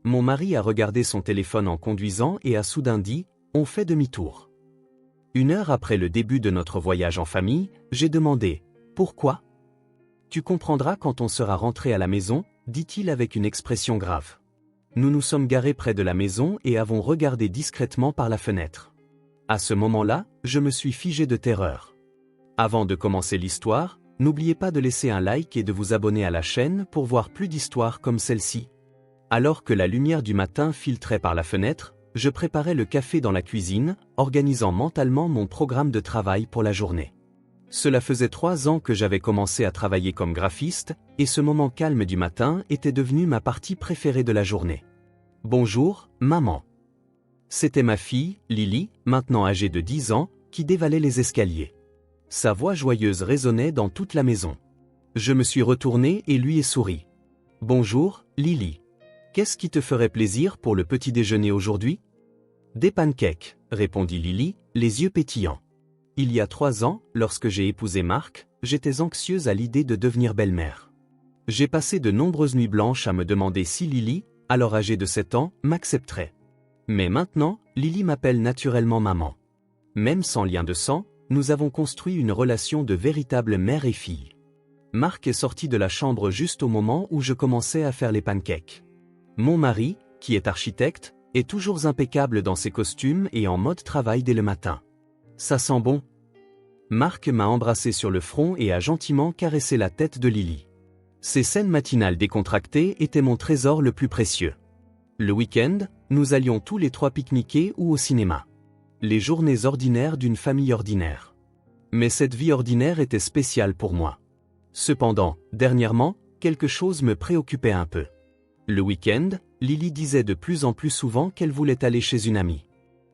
Mon mari a regardé son téléphone en conduisant et a soudain dit « On fait demi-tour ». 1 heure après le début de notre voyage en famille, j'ai demandé « Pourquoi ?» Tu comprendras quand on sera rentré à la maison, dit-il avec une expression grave. Nous nous sommes garés près de la maison et avons regardé discrètement par la fenêtre. À ce moment-là, je me suis figé de terreur. Avant de commencer l'histoire, n'oubliez pas de laisser un like et de vous abonner à la chaîne pour voir plus d'histoires comme celle-ci. Alors que la lumière du matin filtrait par la fenêtre, je préparais le café dans la cuisine, organisant mentalement mon programme de travail pour la journée. Cela faisait 3 ans que j'avais commencé à travailler comme graphiste, et ce moment calme du matin était devenu ma partie préférée de la journée. « Bonjour, maman ». C'était ma fille, Lily, maintenant âgée de 10 ans, qui dévalait les escaliers. Sa voix joyeuse résonnait dans toute la maison. Je me suis retourné et lui ai souri. « Bonjour, Lily. Qu'est-ce qui te ferait plaisir pour le petit déjeuner aujourd'hui ?»« Des pancakes », répondit Lily, les yeux pétillants. Il y a 3 ans, lorsque j'ai épousé Marc, j'étais anxieuse à l'idée de devenir belle-mère. J'ai passé de nombreuses nuits blanches à me demander si Lily, alors âgée de 7 ans, m'accepterait. Mais maintenant, Lily m'appelle naturellement maman. Même sans lien de sang, nous avons construit une relation de véritable mère et fille. Marc est sorti de la chambre juste au moment où je commençais à faire les pancakes. Mon mari, qui est architecte, est toujours impeccable dans ses costumes et en mode travail dès le matin. Ça sent bon. Marc m'a embrassé sur le front et a gentiment caressé la tête de Lily. Ces scènes matinales décontractées étaient mon trésor le plus précieux. Le week-end, nous allions tous les 3 pique-niquer ou au cinéma. Les journées ordinaires d'une famille ordinaire. Mais cette vie ordinaire était spéciale pour moi. Cependant, dernièrement, quelque chose me préoccupait un peu. Le week-end, Lily disait de plus en plus souvent qu'elle voulait aller chez une amie.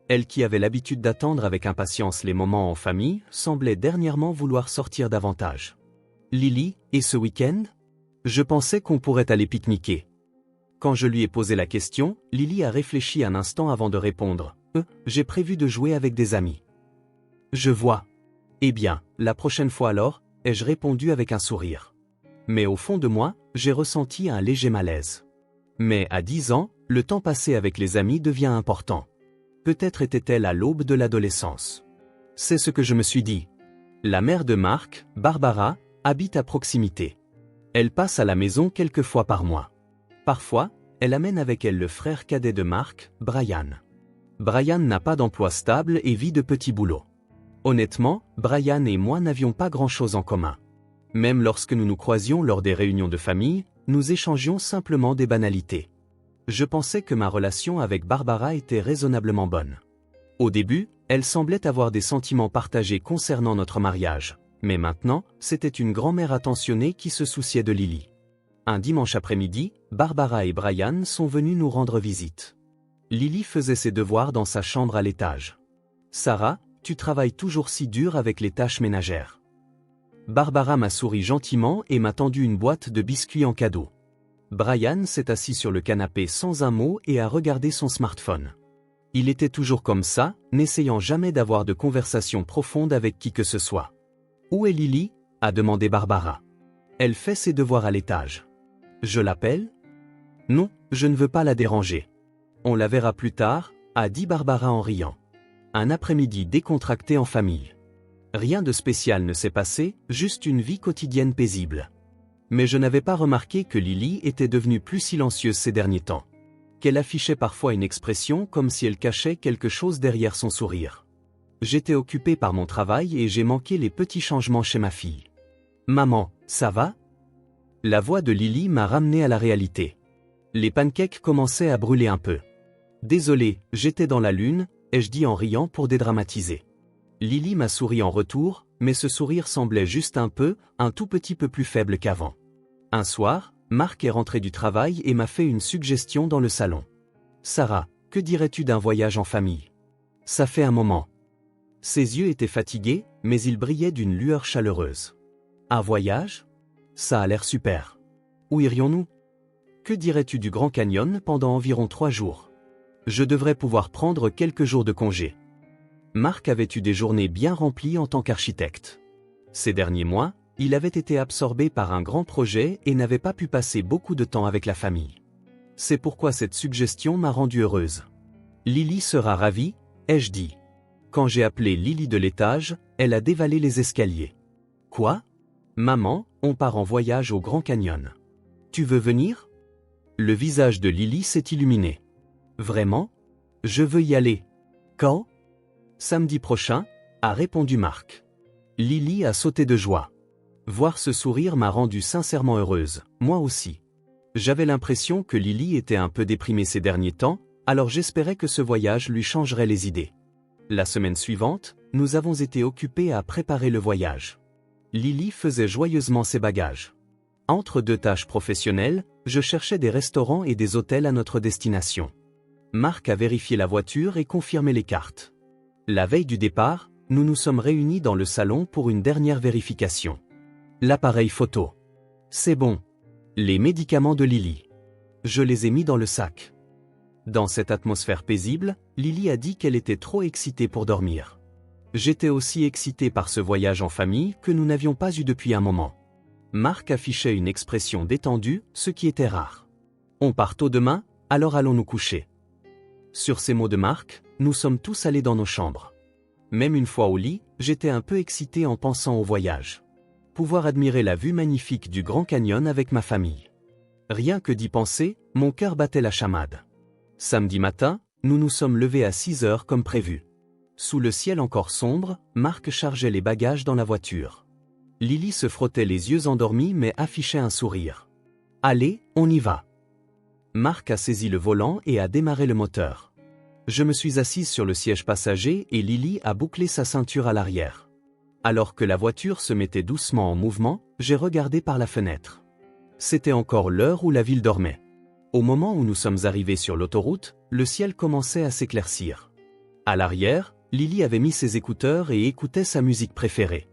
Elle qui avait l'habitude d'attendre avec impatience les moments en famille, semblait dernièrement vouloir sortir davantage. Lily, et ce week-end ? Je pensais qu'on pourrait aller pique-niquer. Quand je lui ai posé la question, Lily a réfléchi un instant avant de répondre. J'ai prévu de jouer avec des amis. Je vois. Eh bien, la prochaine fois alors, ai-je répondu avec un sourire. Mais au fond de moi, j'ai ressenti un léger malaise. Mais à 10 ans, le temps passé avec les amis devient important. Peut-être était-elle à l'aube de l'adolescence. C'est ce que je me suis dit. La mère de Marc, Barbara, habite à proximité. Elle passe à la maison quelques fois par mois. Parfois, elle amène avec elle le frère cadet de Marc, Brian. Brian n'a pas d'emploi stable et vit de petits boulots. Honnêtement, Brian et moi n'avions pas grand-chose en commun. Même lorsque nous nous croisions lors des réunions de famille, nous échangions simplement des banalités. Je pensais que ma relation avec Barbara était raisonnablement bonne. Au début, elle semblait avoir des sentiments partagés concernant notre mariage, mais maintenant, c'était une grand-mère attentionnée qui se souciait de Lily. Un dimanche après-midi, Barbara et Brian sont venus nous rendre visite. Lily faisait ses devoirs dans sa chambre à l'étage. « Sarah, tu travailles toujours si dur avec les tâches ménagères. » Barbara m'a souri gentiment et m'a tendu une boîte de biscuits en cadeau. Brian s'est assis sur le canapé sans un mot et a regardé son smartphone. Il était toujours comme ça, n'essayant jamais d'avoir de conversation profonde avec qui que ce soit. « Où est Lily ?» a demandé Barbara. « Elle fait ses devoirs à l'étage. »« Je l'appelle ?»« Non, je ne veux pas la déranger. »« On la verra plus tard » a dit Barbara en riant. Un après-midi décontracté en famille. Rien de spécial ne s'est passé, juste une vie quotidienne paisible. Mais je n'avais pas remarqué que Lily était devenue plus silencieuse ces derniers temps. Qu'elle affichait parfois une expression comme si elle cachait quelque chose derrière son sourire. J'étais occupé par mon travail et j'ai manqué les petits changements chez ma fille. « Maman, ça va ?» La voix de Lily m'a ramené à la réalité. Les pancakes commençaient à brûler un peu. « Désolé, j'étais dans la lune », ai-je dit en riant pour dédramatiser. Lily m'a souri en retour, mais ce sourire semblait juste un tout petit peu plus faible qu'avant. Un soir, Marc est rentré du travail et m'a fait une suggestion dans le salon. « Sarah, que dirais-tu d'un voyage en famille ? Ça fait un moment. » Ses yeux étaient fatigués, mais ils brillaient d'une lueur chaleureuse. « Un voyage ? Ça a l'air super. Où irions-nous ? Que dirais-tu du Grand Canyon pendant environ 3 jours ? Je devrais pouvoir prendre quelques jours de congé. » Marc avait eu des journées bien remplies en tant qu'architecte. Ces derniers mois, il avait été absorbé par un grand projet et n'avait pas pu passer beaucoup de temps avec la famille. C'est pourquoi cette suggestion m'a rendue heureuse. Lily sera ravie, ai-je dit. Quand j'ai appelé Lily de l'étage, elle a dévalé les escaliers. Quoi? Maman, on part en voyage au Grand Canyon. Tu veux venir? Le visage de Lily s'est illuminé. Vraiment? Je veux y aller. Quand? Samedi prochain, a répondu Marc. Lily a sauté de joie. Voir ce sourire m'a rendue sincèrement heureuse, moi aussi. J'avais l'impression que Lily était un peu déprimée ces derniers temps, alors j'espérais que ce voyage lui changerait les idées. La semaine suivante, nous avons été occupés à préparer le voyage. Lily faisait joyeusement ses bagages. Entre deux tâches professionnelles, je cherchais des restaurants et des hôtels à notre destination. Marc a vérifié la voiture et confirmé les cartes. La veille du départ, nous nous sommes réunis dans le salon pour une dernière vérification. L'appareil photo. C'est bon. Les médicaments de Lily. Je les ai mis dans le sac. Dans cette atmosphère paisible, Lily a dit qu'elle était trop excitée pour dormir. J'étais aussi excité par ce voyage en famille que nous n'avions pas eu depuis un moment. Marc affichait une expression détendue, ce qui était rare. On part tôt demain, alors allons nous coucher. Sur ces mots de Marc, nous sommes tous allés dans nos chambres. Même une fois au lit, j'étais un peu excité en pensant au voyage. Pouvoir admirer la vue magnifique du Grand Canyon avec ma famille. Rien que d'y penser, mon cœur battait la chamade. Samedi matin, nous nous sommes levés à 6 heures comme prévu. Sous le ciel encore sombre, Marc chargeait les bagages dans la voiture. Lily se frottait les yeux endormis mais affichait un sourire. Allez, on y va. Marc a saisi le volant et a démarré le moteur. Je me suis assise sur le siège passager et Lily a bouclé sa ceinture à l'arrière. Alors que la voiture se mettait doucement en mouvement, j'ai regardé par la fenêtre. C'était encore l'heure où la ville dormait. Au moment où nous sommes arrivés sur l'autoroute, le ciel commençait à s'éclaircir. À l'arrière, Lily avait mis ses écouteurs et écoutait sa musique préférée.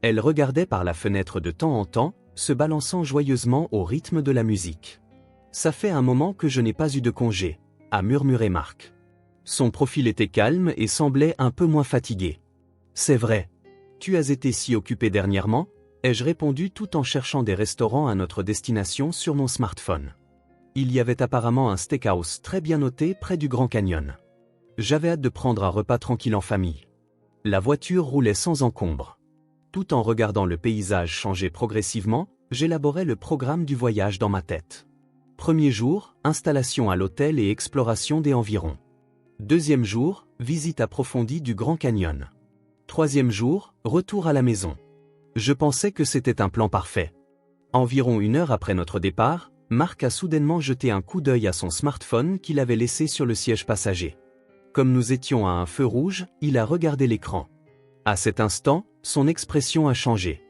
Elle regardait par la fenêtre de temps en temps, se balançant joyeusement au rythme de la musique. Ça fait un moment que je n'ai pas eu de congé, a murmuré Marc. Son profil était calme et semblait un peu moins fatigué. C'est vrai. Tu as été si occupé dernièrement, ai-je répondu tout en cherchant des restaurants à notre destination sur mon smartphone. Il y avait apparemment un steakhouse très bien noté près du Grand Canyon. J'avais hâte de prendre un repas tranquille en famille. La voiture roulait sans encombre. Tout en regardant le paysage changer progressivement, j'élaborais le programme du voyage dans ma tête. Premier jour, installation à l'hôtel et exploration des environs. Deuxième jour, visite approfondie du Grand Canyon. Troisième jour, retour à la maison. Je pensais que c'était un plan parfait. Environ 1 heure après notre départ, Marc a soudainement jeté un coup d'œil à son smartphone qu'il avait laissé sur le siège passager. Comme nous étions à un feu rouge, il a regardé l'écran. À cet instant, son expression a changé.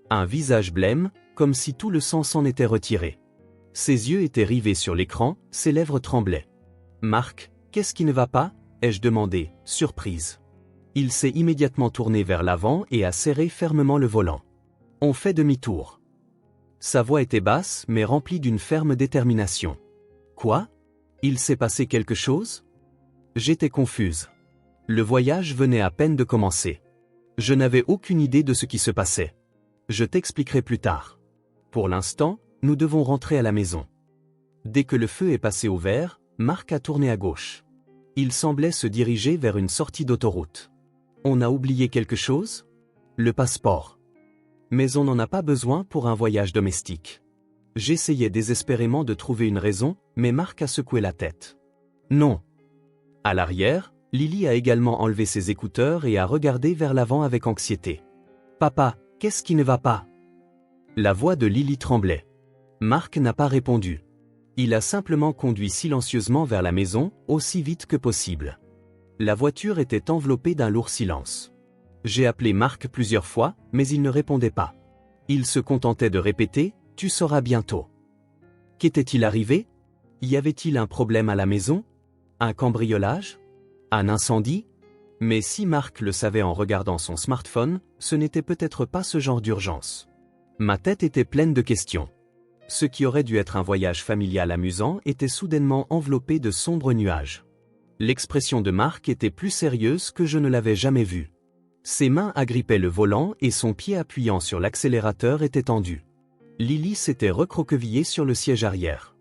Un visage blême, comme si tout le sang s'en était retiré. Ses yeux étaient rivés sur l'écran, ses lèvres tremblaient. « Marc, qu'est-ce qui ne va pas ?» ai-je demandé, surprise. Il s'est immédiatement tourné vers l'avant et a serré fermement le volant. On fait demi-tour. Sa voix était basse mais remplie d'une ferme détermination. Quoi? Il s'est passé quelque chose? J'étais confuse. Le voyage venait à peine de commencer. Je n'avais aucune idée de ce qui se passait. Je t'expliquerai plus tard. Pour l'instant, nous devons rentrer à la maison. Dès que le feu est passé au vert, Marc a tourné à gauche. Il semblait se diriger vers une sortie d'autoroute. On a oublié quelque chose? Le passeport. Mais on n'en a pas besoin pour un voyage domestique. J'essayais désespérément de trouver une raison, mais Marc a secoué la tête. Non. À l'arrière, Lily a également enlevé ses écouteurs et a regardé vers l'avant avec anxiété. Papa, qu'est-ce qui ne va pas? La voix de Lily tremblait. Marc n'a pas répondu. Il a simplement conduit silencieusement vers la maison, aussi vite que possible. La voiture était enveloppée d'un lourd silence. J'ai appelé Marc plusieurs fois, mais il ne répondait pas. Il se contentait de répéter « Tu sauras bientôt ». Qu'était-il arrivé? Y avait-il un problème à la maison? Un cambriolage? Un incendie? Mais si Marc le savait en regardant son smartphone, ce n'était peut-être pas ce genre d'urgence. Ma tête était pleine de questions. Ce qui aurait dû être un voyage familial amusant était soudainement enveloppé de sombres nuages. L'expression de Marc était plus sérieuse que je ne l'avais jamais vue. Ses mains agrippaient le volant et son pied appuyant sur l'accélérateur était tendu. Lily s'était recroquevillée sur le siège arrière.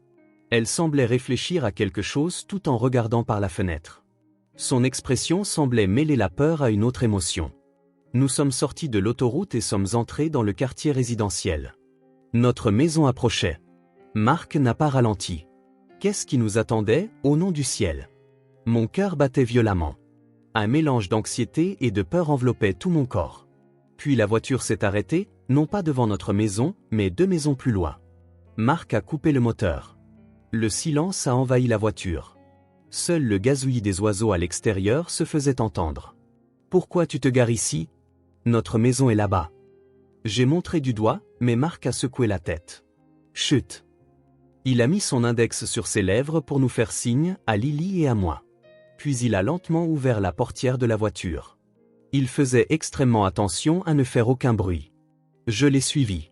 Elle semblait réfléchir à quelque chose tout en regardant par la fenêtre. Son expression semblait mêler la peur à une autre émotion. Nous sommes sortis de l'autoroute et sommes entrés dans le quartier résidentiel. Notre maison approchait. Marc n'a pas ralenti. Qu'est-ce qui nous attendait, au nom du ciel? Mon cœur battait violemment. Un mélange d'anxiété et de peur enveloppait tout mon corps. Puis la voiture s'est arrêtée, non pas devant notre maison, mais 2 maisons plus loin. Marc a coupé le moteur. Le silence a envahi la voiture. Seul le gazouillis des oiseaux à l'extérieur se faisait entendre. « Pourquoi tu te gares ici? Notre maison est là-bas. » J'ai montré du doigt, mais Marc a secoué la tête. « Chut !» Il a mis son index sur ses lèvres pour nous faire signe, à Lily et à moi. Puis il a lentement ouvert la portière de la voiture. Il faisait extrêmement attention à ne faire aucun bruit. Je l'ai suivi.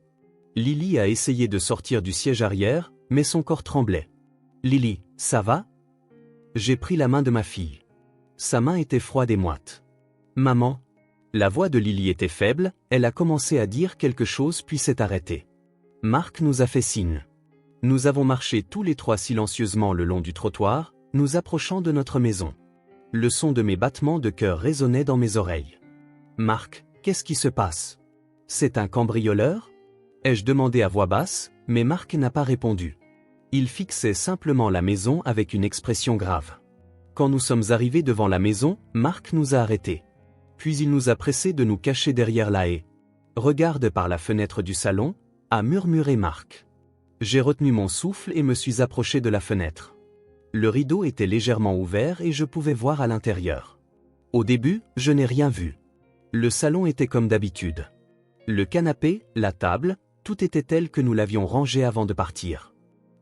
Lily a essayé de sortir du siège arrière, mais son corps tremblait. « Lily, ça va ?» J'ai pris la main de ma fille. Sa main était froide et moite. « Maman ?» La voix de Lily était faible, elle a commencé à dire quelque chose puis s'est arrêtée. Marc nous a fait signe. Nous avons marché tous les 3 silencieusement le long du trottoir, nous approchant de notre maison. Le son de mes battements de cœur résonnait dans mes oreilles. « Marc, qu'est-ce qui se passe? C'est un cambrioleur ?» ai-je demandé à voix basse, mais Marc n'a pas répondu. Il fixait simplement la maison avec une expression grave. Quand nous sommes arrivés devant la maison, Marc nous a arrêtés. Puis il nous a pressés de nous cacher derrière la haie. « Regarde par la fenêtre du salon » a murmuré Marc. J'ai retenu mon souffle et me suis approché de la fenêtre. Le rideau était légèrement ouvert et je pouvais voir à l'intérieur. Au début, je n'ai rien vu. Le salon était comme d'habitude. Le canapé, la table, tout était tel que nous l'avions rangé avant de partir.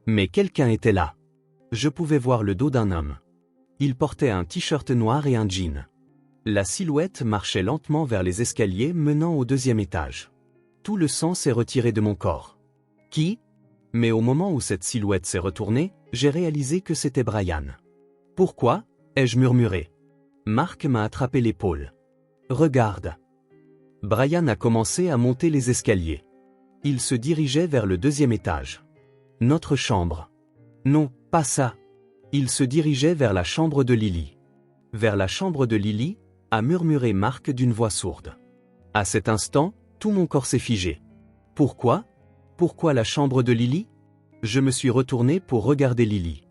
Mais quelqu'un était là. Je pouvais voir le dos d'un homme. Il portait un t-shirt noir et un jean. La silhouette marchait lentement vers les escaliers menant au 2e étage. Tout le sang s'est retiré de mon corps. Qui? Mais au moment où cette silhouette s'est retournée, j'ai réalisé que c'était Brian. Pourquoi? Ai-je murmuré. Marc m'a attrapé l'épaule. Regarde. Brian a commencé à monter les escaliers. Il se dirigeait vers le 2e étage. Notre chambre. Non, pas ça. Il se dirigeait vers la chambre de Lily. Vers la chambre de Lily, a murmuré Marc d'une voix sourde. À cet instant, tout mon corps s'est figé. Pourquoi? Pourquoi la chambre de Lily? Je me suis retourné pour regarder Lily.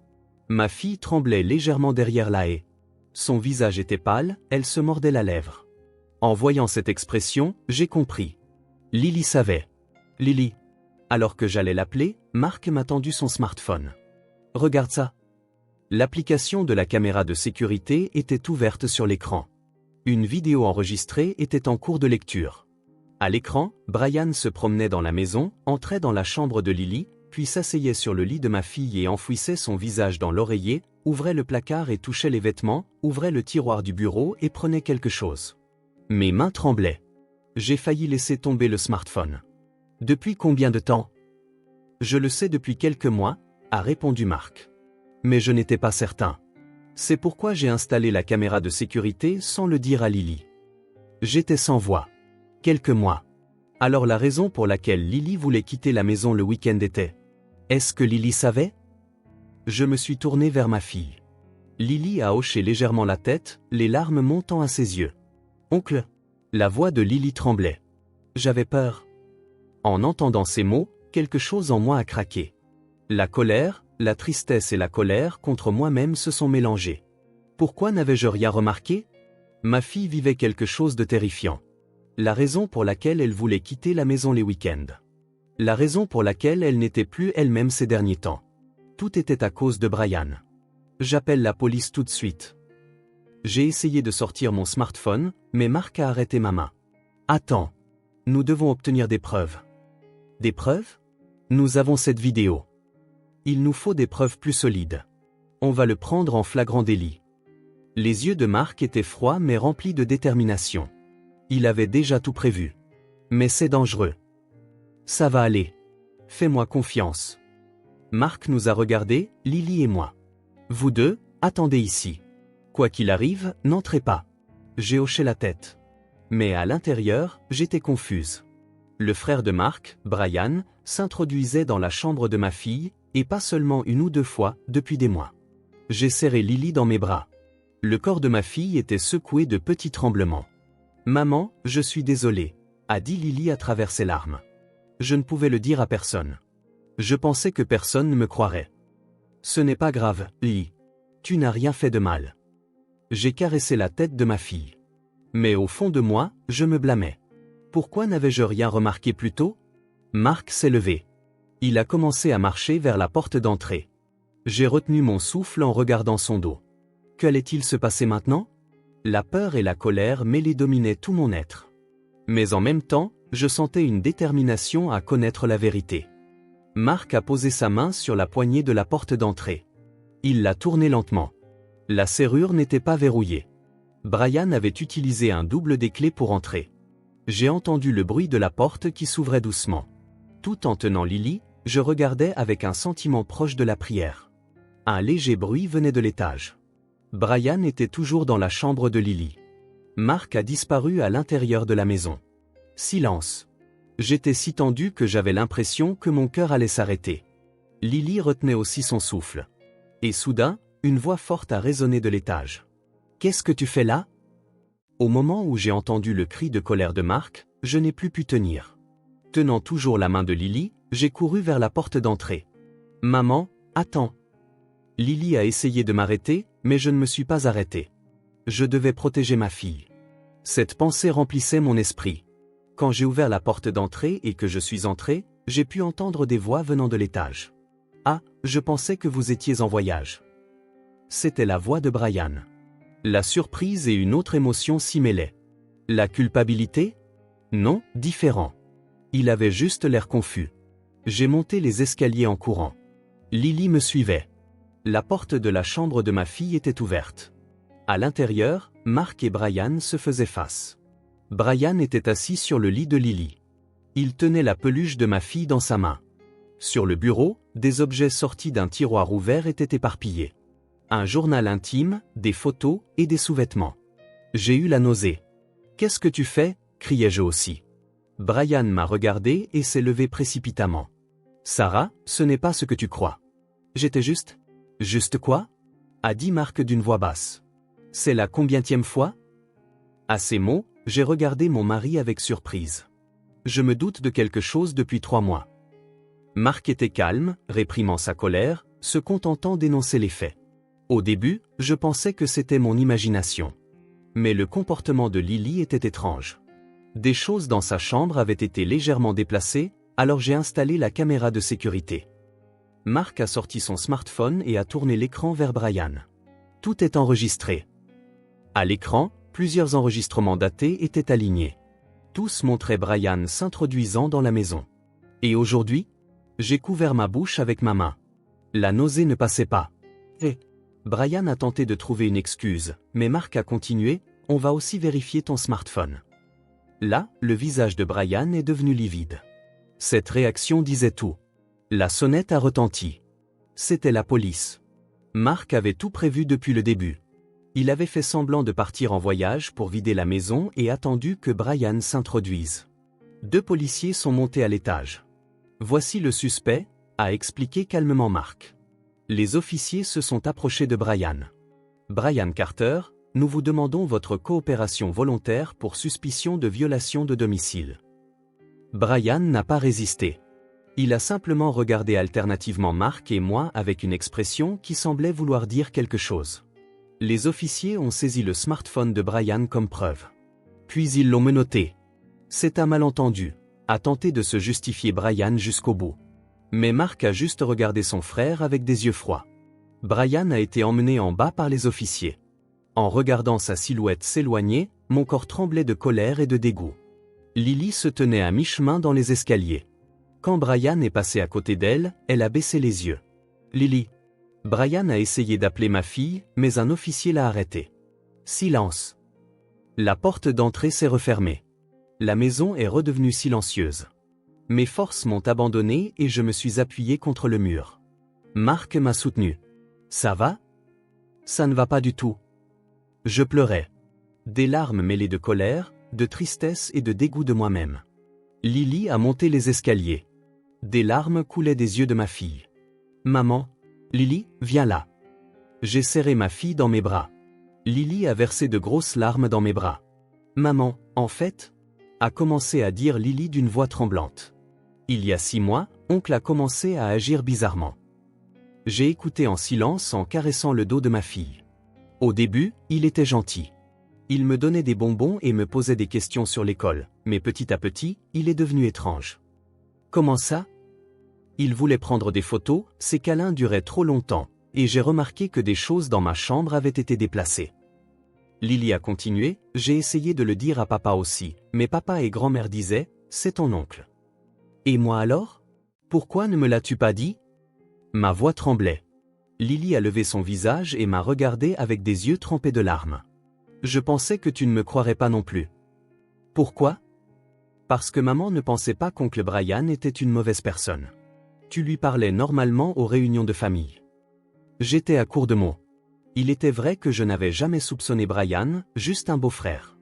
Ma fille tremblait légèrement derrière la haie. Son visage était pâle, elle se mordait la lèvre. En voyant cette expression, j'ai compris. Lily savait. Lily. Alors que j'allais l'appeler, Marc m'a tendu son smartphone. Regarde ça. L'application de la caméra de sécurité était ouverte sur l'écran. Une vidéo enregistrée était en cours de lecture. À l'écran, Brian se promenait dans la maison, entrait dans la chambre de Lily, puis s'asseyait sur le lit de ma fille et enfouissait son visage dans l'oreiller, ouvrait le placard et touchait les vêtements, ouvrait le tiroir du bureau et prenait quelque chose. Mes mains tremblaient. J'ai failli laisser tomber le smartphone. Depuis combien de temps? Je le sais depuis quelques mois, a répondu Marc. Mais je n'étais pas certain. C'est pourquoi j'ai installé la caméra de sécurité sans le dire à Lily. J'étais sans voix. Quelques mois. Alors la raison pour laquelle Lily voulait quitter la maison le week-end était... Est-ce que Lily savait? Je me suis tourné vers ma fille. Lily a hoché légèrement la tête, les larmes montant à ses yeux. Oncle. La voix de Lily tremblait. J'avais peur. En entendant ces mots, quelque chose en moi a craqué. La colère, la tristesse et la colère contre moi-même se sont mélangées. Pourquoi n'avais-je rien remarqué? Ma fille vivait quelque chose de terrifiant. La raison pour laquelle elle voulait quitter la maison les week-ends. La raison pour laquelle elle n'était plus elle-même ces derniers temps. Tout était à cause de Brian. J'appelle la police tout de suite. J'ai essayé de sortir mon smartphone, mais Marc a arrêté ma main. Attends. Nous devons obtenir des preuves. Des preuves? Nous avons cette vidéo. Il nous faut des preuves plus solides. On va le prendre en flagrant délit. Les yeux de Marc étaient froids mais remplis de détermination. Il avait déjà tout prévu. Mais c'est dangereux. Ça va aller. Fais-moi confiance. Marc nous a regardés, Lily et moi. Vous deux, attendez ici. Quoi qu'il arrive, n'entrez pas. J'ai hoché la tête. Mais à l'intérieur, j'étais confuse. Le frère de Marc, Brian, s'introduisait dans la chambre de ma fille, Et pas seulement une ou deux fois, depuis des mois. J'ai serré Lily dans mes bras. Le corps de ma fille était secoué de petits tremblements. « Maman, je suis désolée », a dit Lily à travers ses larmes. Je ne pouvais le dire à personne. Je pensais que personne ne me croirait. « Ce n'est pas grave, Lily. Tu n'as rien fait de mal. » J'ai caressé la tête de ma fille. Mais au fond de moi, je me blâmais. Pourquoi n'avais-je rien remarqué plus tôt? Marc s'est levé. Il a commencé à marcher vers la porte d'entrée. J'ai retenu mon souffle en regardant son dos. Qu'allait-il se passer maintenant? La peur et la colère mêlées dominaient tout mon être. Mais en même temps, je sentais une détermination à connaître la vérité. Marc a posé sa main sur la poignée de la porte d'entrée. Il l'a tournée lentement. La serrure n'était pas verrouillée. Brian avait utilisé un double des clés pour entrer. J'ai entendu le bruit de la porte qui s'ouvrait doucement. Tout en tenant Lily, je regardais avec un sentiment proche de la prière. Un léger bruit venait de l'étage. Brian était toujours dans la chambre de Lily. Marc a disparu à l'intérieur de la maison. Silence. J'étais si tendu que j'avais l'impression que mon cœur allait s'arrêter. Lily retenait aussi son souffle. Et soudain, une voix forte a résonné de l'étage. « Qu'est-ce que tu fais là ?» Au moment où j'ai entendu le cri de colère de Marc, je n'ai plus pu tenir. Tenant toujours la main de Lily, j'ai couru vers la porte d'entrée. « Maman, attends !» Lily a essayé de m'arrêter, mais je ne me suis pas arrêté. Je devais protéger ma fille. Cette pensée remplissait mon esprit. Quand j'ai ouvert la porte d'entrée et que je suis entré, j'ai pu entendre des voix venant de l'étage. « Ah, je pensais que vous étiez en voyage. » C'était la voix de Brian. La surprise et une autre émotion s'y mêlaient. La culpabilité? Non, différent. Il avait juste l'air confus. J'ai monté les escaliers en courant. Lily me suivait. La porte de la chambre de ma fille était ouverte. À l'intérieur, Marc et Brian se faisaient face. Brian était assis sur le lit de Lily. Il tenait la peluche de ma fille dans sa main. Sur le bureau, des objets sortis d'un tiroir ouvert étaient éparpillés. Un journal intime, des photos et des sous-vêtements. J'ai eu la nausée. « Qu'est-ce que tu fais ?» criai-je aussi. Brian m'a regardé et s'est levé précipitamment. « Sarah, ce n'est pas ce que tu crois. J'étais juste... » « Juste quoi ?» a dit Marc d'une voix basse. « C'est la combienième fois ?» À ces mots, j'ai regardé mon mari avec surprise. Je me doute de quelque chose depuis 3 mois. Marc était calme, réprimant sa colère, se contentant d'énoncer les faits. Au début, je pensais que c'était mon imagination. Mais le comportement de Lily était étrange. Des choses dans sa chambre avaient été légèrement déplacées, alors j'ai installé la caméra de sécurité. Marc a sorti son smartphone et a tourné l'écran vers Brian. Tout est enregistré. À l'écran, plusieurs enregistrements datés étaient alignés. Tous montraient Brian s'introduisant dans la maison. Et aujourd'hui, j'ai couvert ma bouche avec ma main. La nausée ne passait pas. Brian a tenté de trouver une excuse, mais Marc a continué, on va aussi vérifier ton smartphone. Là, le visage de Brian est devenu livide. Cette réaction disait tout. La sonnette a retenti. C'était la police. Marc avait tout prévu depuis le début. Il avait fait semblant de partir en voyage pour vider la maison et attendu que Brian s'introduise. 2 policiers sont montés à l'étage. Voici le suspect, a expliqué calmement Marc. Les officiers se sont approchés de Brian. Brian Carter, nous vous demandons votre coopération volontaire pour suspicion de violation de domicile. Brian n'a pas résisté. Il a simplement regardé alternativement Marc et moi avec une expression qui semblait vouloir dire quelque chose. Les officiers ont saisi le smartphone de Brian comme preuve. Puis ils l'ont menotté. C'est un malentendu, a tenté de se justifier Brian jusqu'au bout. Mais Marc a juste regardé son frère avec des yeux froids. Brian a été emmené en bas par les officiers. En regardant sa silhouette s'éloigner, mon corps tremblait de colère et de dégoût. Lily se tenait à mi-chemin dans les escaliers. Quand Brian est passé à côté d'elle, elle a baissé les yeux. « Lily !» Brian a essayé d'appeler ma fille, mais un officier l'a arrêté. Silence. La porte d'entrée s'est refermée. La maison est redevenue silencieuse. Mes forces m'ont abandonné et je me suis appuyé contre le mur. Marc m'a soutenu. « Ça va ?» « Ça ne va pas du tout. » Je pleurais. Des larmes mêlées de colère, de tristesse et de dégoût de moi-même. Lily a monté les escaliers. Des larmes coulaient des yeux de ma fille. Maman. Lily, viens là. J'ai serré ma fille dans mes bras. Lily a versé de grosses larmes dans mes bras. Maman, en fait, a commencé à dire Lily d'une voix tremblante. Il y a 6 mois, oncle a commencé à agir bizarrement. J'ai écouté en silence en caressant le dos de ma fille. Au début, il était gentil. Il me donnait des bonbons et me posait des questions sur l'école, mais petit à petit, il est devenu étrange. Comment ça? Il voulait prendre des photos, ses câlins duraient trop longtemps, et j'ai remarqué que des choses dans ma chambre avaient été déplacées. Lily a continué, j'ai essayé de le dire à papa aussi, mais papa et grand-mère disaient, c'est ton oncle. Et moi alors? Pourquoi ne me l'as-tu pas dit? Ma voix tremblait. Lily a levé son visage et m'a regardé avec des yeux trempés de larmes. Je pensais que tu ne me croirais pas non plus. Pourquoi? Parce que maman ne pensait pas qu'oncle Brian était une mauvaise personne. Tu lui parlais normalement aux réunions de famille. J'étais à court de mots. Il était vrai que je n'avais jamais soupçonné Brian, juste un beau-frère.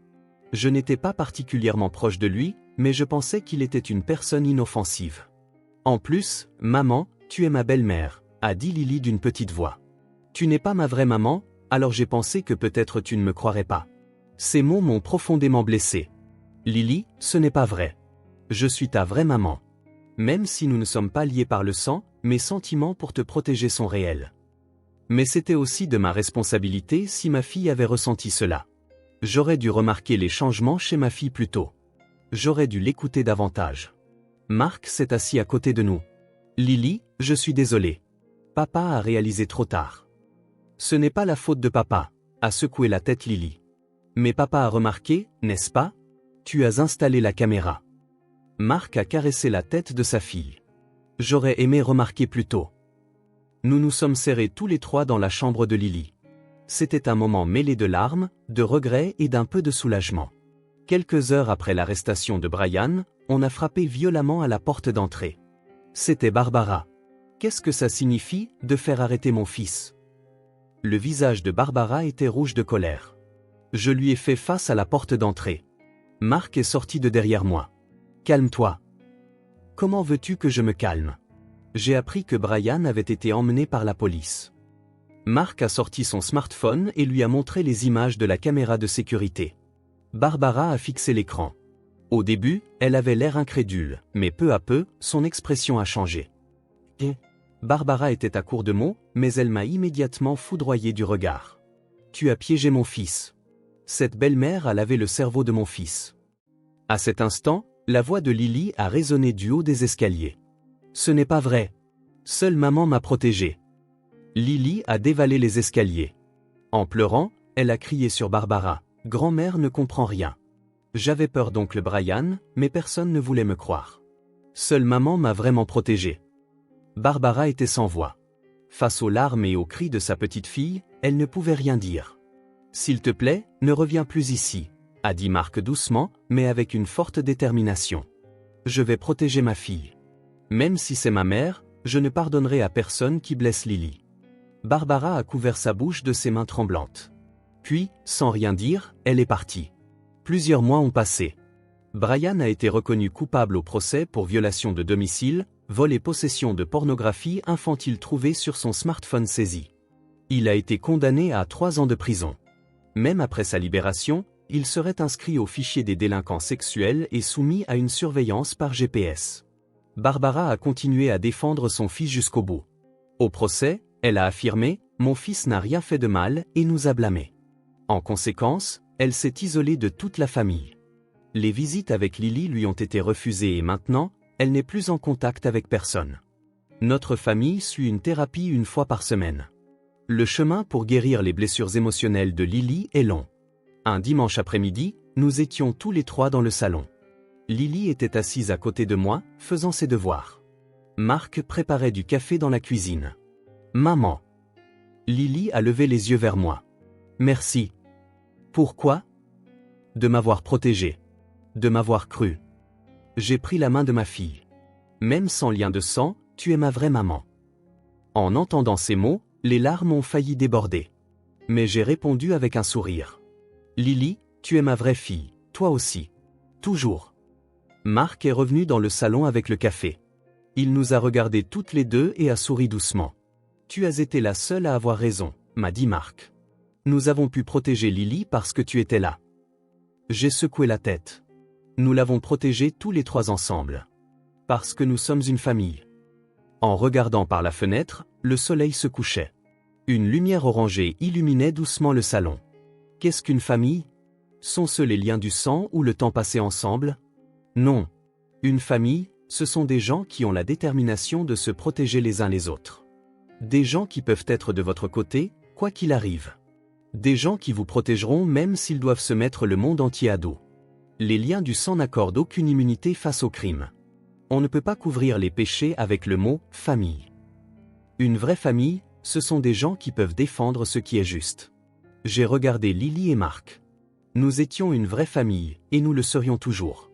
Je n'étais pas particulièrement proche de lui, mais je pensais qu'il était une personne inoffensive. En plus, maman, tu es ma belle-mère, a dit Lily d'une petite voix. Tu n'es pas ma vraie maman, alors j'ai pensé que peut-être tu ne me croirais pas. Ces mots m'ont profondément blessé. Lily, ce n'est pas vrai. Je suis ta vraie maman. Même si nous ne sommes pas liés par le sang, mes sentiments pour te protéger sont réels. Mais c'était aussi de ma responsabilité si ma fille avait ressenti cela. J'aurais dû remarquer les changements chez ma fille plus tôt. J'aurais dû l'écouter davantage. Marc s'est assis à côté de nous. Lily, je suis désolé. Papa a réalisé trop tard. Ce n'est pas la faute de papa, a secoué la tête Lily. Mais papa a remarqué, n'est-ce pas? Tu as installé la caméra. Marc a caressé la tête de sa fille. J'aurais aimé remarquer plus tôt. Nous nous sommes serrés tous les trois dans la chambre de Lily. C'était un moment mêlé de larmes, de regrets et d'un peu de soulagement. Quelques heures après l'arrestation de Brian, on a frappé violemment à la porte d'entrée. C'était Barbara. Qu'est-ce que ça signifie, de faire arrêter mon fils? Le visage de Barbara était rouge de colère. Je lui ai fait face à la porte d'entrée. Marc est sorti de derrière moi. Calme-toi. Comment veux-tu que je me calme? J'ai appris que Brian avait été emmené par la police. Marc a sorti son smartphone et lui a montré les images de la caméra de sécurité. Barbara a fixé l'écran. Au début, elle avait l'air incrédule, mais peu à peu, son expression a changé. Barbara était à court de mots, mais elle m'a immédiatement foudroyé du regard. Tu as piégé mon fils. Cette belle-mère a lavé le cerveau de mon fils. À cet instant, la voix de Lily a résonné du haut des escaliers. Ce n'est pas vrai. Seule maman m'a protégé. Lily a dévalé les escaliers. En pleurant, elle a crié sur Barbara. Grand-mère ne comprend rien. J'avais peur d'oncle Brian, mais personne ne voulait me croire. Seule maman m'a vraiment protégé. Barbara était sans voix. Face aux larmes et aux cris de sa petite fille, elle ne pouvait rien dire. S'il te plaît, ne reviens plus ici, a dit Marc doucement, mais avec une forte détermination. Je vais protéger ma fille. Même si c'est ma mère, je ne pardonnerai à personne qui blesse Lily. Barbara a couvert sa bouche de ses mains tremblantes. Puis, sans rien dire, elle est partie. Plusieurs mois ont passé. Brian a été reconnu coupable au procès pour violation de domicile, vol et possession de pornographie infantile trouvée sur son smartphone saisi. Il a été condamné à 3 ans de prison. Même après sa libération, il serait inscrit au fichier des délinquants sexuels et soumis à une surveillance par GPS. Barbara a continué à défendre son fils jusqu'au bout. Au procès, elle a affirmé « Mon fils n'a rien fait de mal et nous a blâmés ». En conséquence, elle s'est isolée de toute la famille. Les visites avec Lily lui ont été refusées et maintenant, elle n'est plus en contact avec personne. Notre famille suit une thérapie 1 fois par semaine. Le chemin pour guérir les blessures émotionnelles de Lily est long. Un dimanche après-midi, nous étions tous les 3 dans le salon. Lily était assise à côté de moi, faisant ses devoirs. Marc préparait du café dans la cuisine. Maman. Lily a levé les yeux vers moi. Merci. Pourquoi? De m'avoir protégé. De m'avoir cru. J'ai pris la main de ma fille. Même sans lien de sang, tu es ma vraie maman. En entendant ces mots, les larmes ont failli déborder. Mais j'ai répondu avec un sourire. Lily, tu es ma vraie fille, toi aussi. Toujours. Marc est revenu dans le salon avec le café. Il nous a regardés toutes les deux et a souri doucement. Tu as été la seule à avoir raison, m'a dit Marc. Nous avons pu protéger Lily parce que tu étais là. J'ai secoué la tête. Nous l'avons protégée tous les trois ensemble. Parce que nous sommes une famille. En regardant par la fenêtre, le soleil se couchait. Une lumière orangée illuminait doucement le salon. Qu'est-ce qu'une famille? Sont-ce les liens du sang ou le temps passé ensemble? Non. Une famille, ce sont des gens qui ont la détermination de se protéger les uns les autres. Des gens qui peuvent être de votre côté, quoi qu'il arrive. Des gens qui vous protégeront même s'ils doivent se mettre le monde entier à dos. Les liens du sang n'accordent aucune immunité face au crime. On ne peut pas couvrir les péchés avec le mot « famille ». Une vraie famille, ce sont des gens qui peuvent défendre ce qui est juste. J'ai regardé Lily et Marc. Nous étions une vraie famille, et nous le serions toujours.